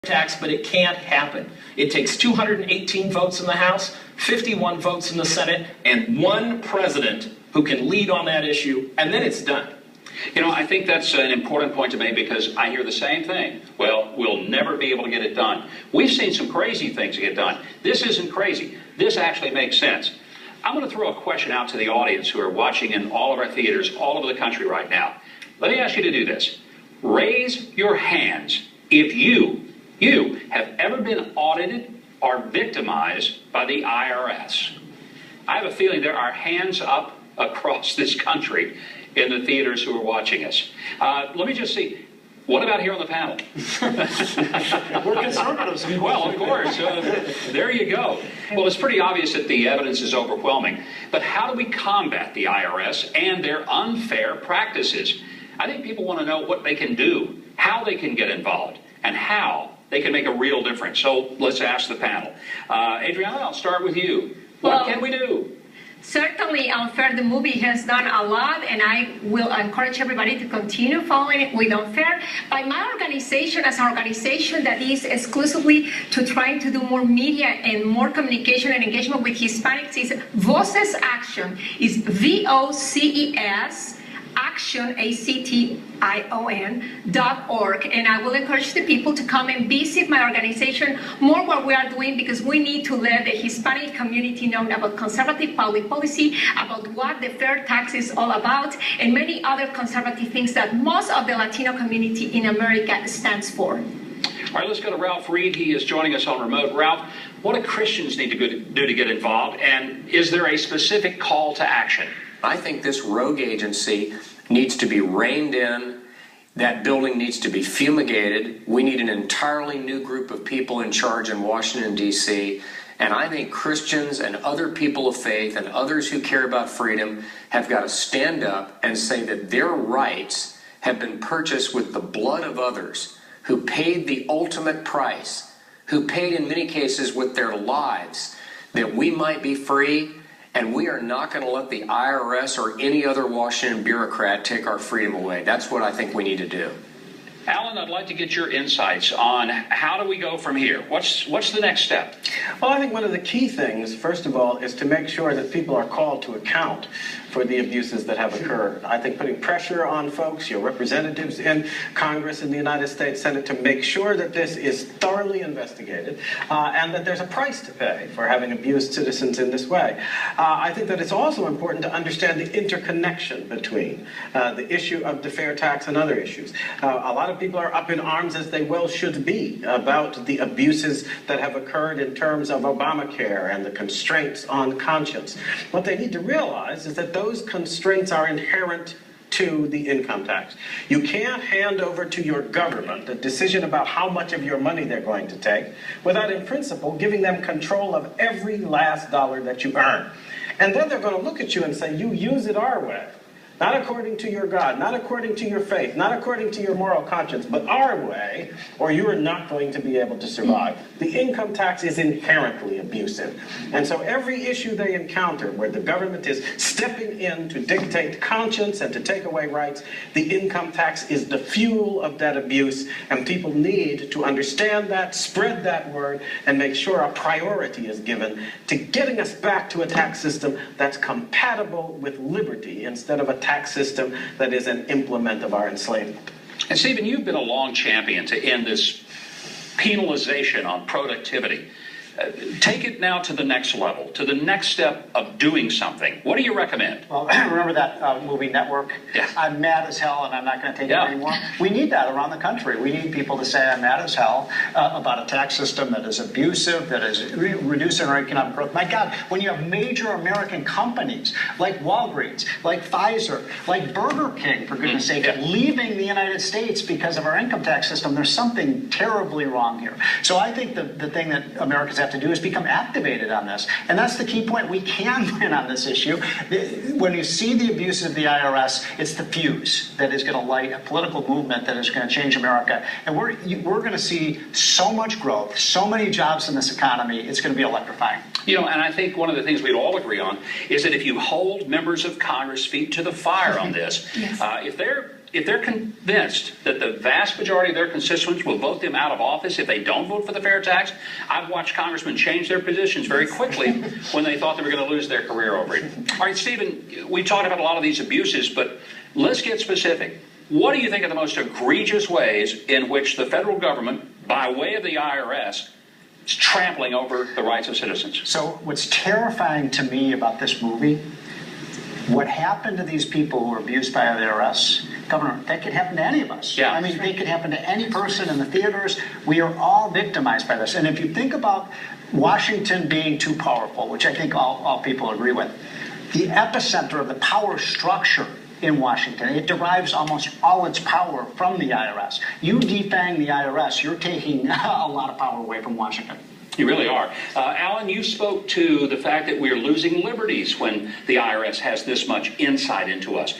tax, but it can't happen. It takes 218 votes in the House, 51 votes in the Senate, and one president who can lead on that issue, and then it's done. You know, I think that's an important point to make because I hear the same thing. Well, we'll never be able to get it done. We've seen some crazy things get done. This isn't crazy. This actually makes sense. I'm going to throw a question out to the audience who are watching in all of our theaters all over the country right now. Let me ask you to do this. Raise your hands if you have ever been audited or victimized by the IRS. I have a feeling there are hands up across this country in the theaters who are watching us. Let me just see. What about here on the panel? We're conservatives. Well, of course. There you go. Well, it's pretty obvious that the evidence is overwhelming. But how do we combat the IRS and their unfair practices? I think people want to know what they can do, how they can get involved, and how they can make a real difference. So let's ask the panel. Adriana, I'll start with you. What can we do? Certainly, Unfair the movie has done a lot, and I will encourage everybody to continue following it with Unfair. By my organization, as an organization that is exclusively to trying to do more media and more communication and engagement with Hispanics, is Voces Action, is VOCES Action, ACTION.org, and I will encourage the people to come and visit my organization, more what we are doing, because we need to let the Hispanic community know about conservative public policy, about what the fair tax is all about, and many other conservative things that most of the Latino community in America stands for. All right, let's go to Ralph Reed. He is joining us on remote. Ralph, what do Christians need to do to get involved, and is there a specific call to action? I think this rogue agency needs to be reined in. That building needs to be fumigated. We need an entirely new group of people in charge in Washington, D.C., and I think Christians and other people of faith and others who care about freedom have got to stand up and say that their rights have been purchased with the blood of others who paid the ultimate price, who paid in many cases with their lives, that we might be free. And we are not going to let the IRS or any other Washington bureaucrat take our freedom away. That's what I think we need to do. Alan, I'd like to get your insights on how do we go from here? What's the next step? Well, I think one of the key things, first of all, is to make sure that people are called to account for the abuses that have occurred. I think putting pressure on folks, your representatives in Congress and the United States Senate, to make sure that this is thoroughly investigated and that there's a price to pay for having abused citizens in this way. I think that it's also important to understand the interconnection between the issue of the fair tax and other issues. A lot of people are up in arms, as they well should be, about the abuses that have occurred in terms of Obamacare and the constraints on conscience. What they need to realize is that those constraints are inherent to the income tax. You can't hand over to your government a decision about how much of your money they're going to take without, in principle, giving them control of every last dollar that you earn. And then they're going to look at you and say, you use it our way. Not according to your God, not according to your faith, not according to your moral conscience, but our way, or you are not going to be able to survive. The income tax is inherently abusive. And so every issue they encounter where the government is stepping in to dictate conscience and to take away rights, the income tax is the fuel of that abuse, and people need to understand that, spread that word, and make sure a priority is given to getting us back to a tax system that's compatible with liberty instead of a tax system that is an implement of our enslavement. And Stephen, you've been a long champion to end this penalization on productivity. Take it now to the next level, to the next step of doing something. What do you recommend? Well, remember that movie Network? Yeah. I'm mad as hell and I'm not going to take it anymore. We need that around the country. We need people to say I'm mad as hell about a tax system that is abusive, that is reducing our economic growth. My God, when you have major American companies like Walgreens, like Pfizer, like Burger King, for goodness sake, leaving the United States because of our income tax system, there's something terribly wrong here. So I think the thing that Americans have to do is become activated on this. And that's the key point. We can win on this issue. When you see the abuses of the IRS, it's the fuse that is going to light a political movement that is going to change America. And we're going to see so much growth, so many jobs in this economy, it's going to be electrifying. You know, and I think one of the things we'd all agree on is that if you hold members of Congress' feet to the fire on this, if they're if they're convinced that the vast majority of their constituents will vote them out of office if they don't vote for the fair tax, I've watched congressmen change their positions very quickly when they thought they were going to lose their career over it. All right, Stephen, we talked about a lot of these abuses, but let's get specific. What do you think are the most egregious ways in which the federal government, by way of the IRS, is trampling over the rights of citizens? So what's terrifying to me about this movie, what happened to these people who were abused by the IRS, Governor, that could happen to any of us. Yeah. I mean, they could happen to any person in the theaters. We are all victimized by this. And if you think about Washington being too powerful, which I think all people agree with, the epicenter of the power structure in Washington, it derives almost all its power from the IRS. You defang the IRS, you're taking a lot of power away from Washington. You really are. Alan, you spoke to the fact that we're losing liberties when the IRS has this much insight into us.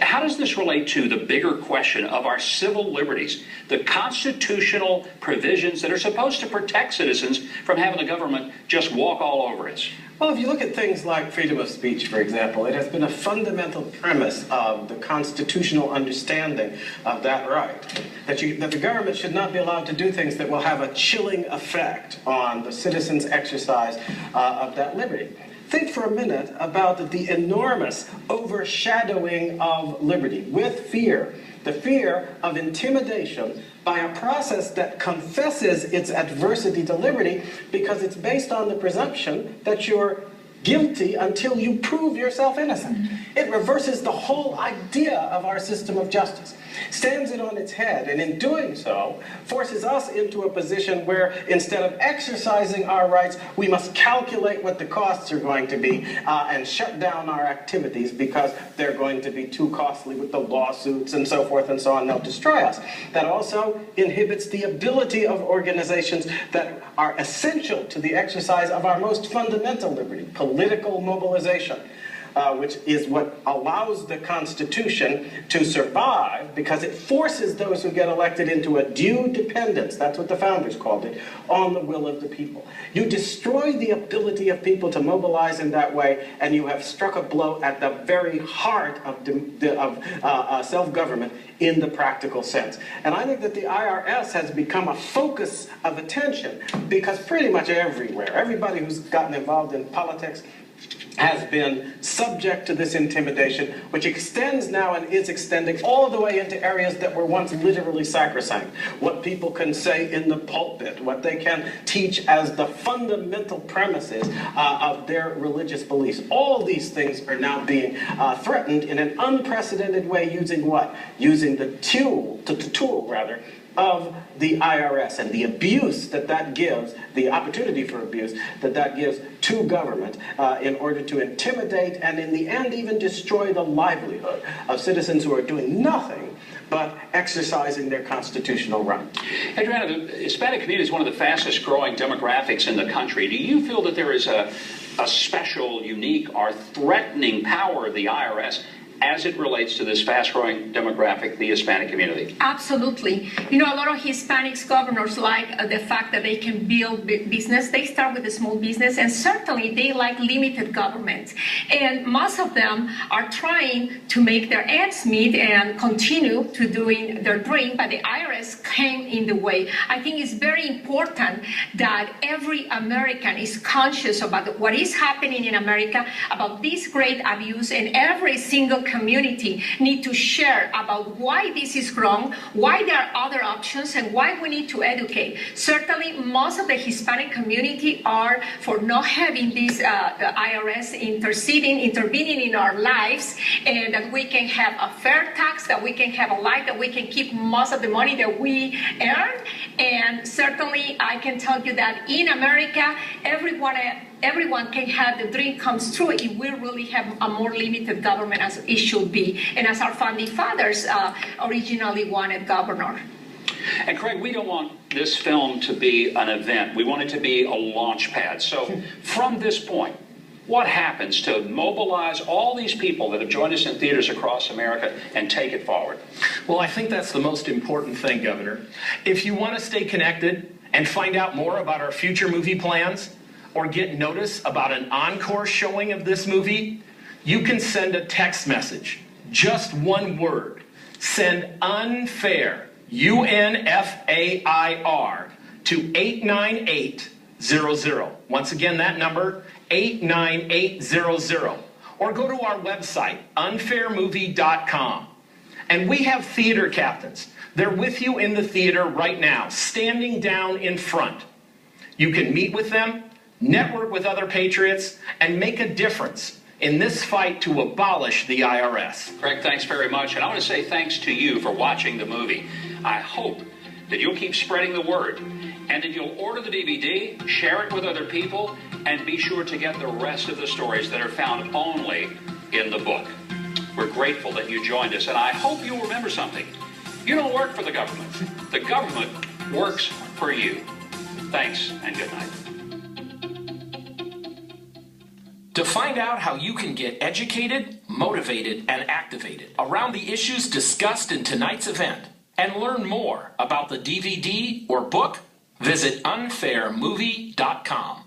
How does this relate to the bigger question of our civil liberties, the constitutional provisions that are supposed to protect citizens from having the government just walk all over us? Well, if you look at things like freedom of speech, for example, it has been a fundamental premise of the constitutional understanding of that right, that the government should not be allowed to do things that will have a chilling effect on the citizens' exercise of that liberty. Think for a minute about the enormous overshadowing of liberty with fear, the fear of intimidation by a process that confesses its adversity to liberty because it's based on the presumption that you're guilty until you prove yourself innocent. It reverses the whole idea of our system of justice, stands it on its head, and in doing so, forces us into a position where instead of exercising our rights, we must calculate what the costs are going to be and shut down our activities because they're going to be too costly with the lawsuits and so forth and so on. They'll destroy us. That also inhibits the ability of organizations that are essential to the exercise of our most fundamental liberty, political mobilization, which is what allows the Constitution to survive because it forces those who get elected into a due dependence, that's what the founders called it, on the will of the people. You destroy the ability of people to mobilize in that way, and you have struck a blow at the very heart of self-government in the practical sense. And I think that the IRS has become a focus of attention because pretty much everywhere, everybody who's gotten involved in politics has been subject to this intimidation, which extends now and is extending all the way into areas that were once literally sacrosanct. What people can say in the pulpit, what they can teach as the fundamental premises of their religious beliefs. All these things are now being threatened in an unprecedented way using what? Using the tool of the IRS and the abuse that gives, the opportunity for abuse that gives to government in order to intimidate and in the end even destroy the livelihood of citizens who are doing nothing but exercising their constitutional right. Adriana, the Hispanic community is one of the fastest growing demographics in the country. Do you feel that there is a special, unique, or threatening power of the IRS as it relates to this fast-growing demographic, the Hispanic community? Absolutely. You know, a lot of Hispanics governors like the fact that they can build big business. They start with a small business, and certainly they like limited government. And most of them are trying to make their ends meet and continue to doing their dream, but the IRS came in the way. I think it's very important that every American is conscious about what is happening in America, about this great abuse, and every single community need to share about why this is wrong, why there are other options, and why we need to educate. Certainly, most of the Hispanic community are for not having this IRS intervening in our lives, and that we can have a fair tax, that we can have a life, that we can keep most of the money that we earn. And certainly, I can tell you that in America, everyone can have the dream comes true if we really have a more limited government as it should be, and as our founding fathers originally wanted governor. And Craig, we don't want this film to be an event. We want it to be a launch pad. So from this point, what happens to mobilize all these people that have joined us in theaters across America and take it forward? Well, I think that's the most important thing, Governor. If you want to stay connected and find out more about our future movie plans or get notice about an encore showing of this movie, you can send a text message, just one word. Send unfair, UNFAIR, to 89800. Once again, that number, 89800. Or go to our website, unfairmovie.com. And we have theater captains. They're with you in the theater right now, standing down in front. You can meet with them, network with other patriots, and make a difference in this fight to abolish the IRS. Craig, thanks very much. And I want to say thanks to you for watching the movie. I hope that you'll keep spreading the word and that you'll order the DVD, share it with other people, and be sure to get the rest of the stories that are found only in the book. We're grateful that you joined us, and I hope you'll remember something. You don't work for the government. The government works for you. Thanks, and good night. To find out how you can get educated, motivated, and activated around the issues discussed in tonight's event, and learn more about the DVD or book, visit unfairmovie.com.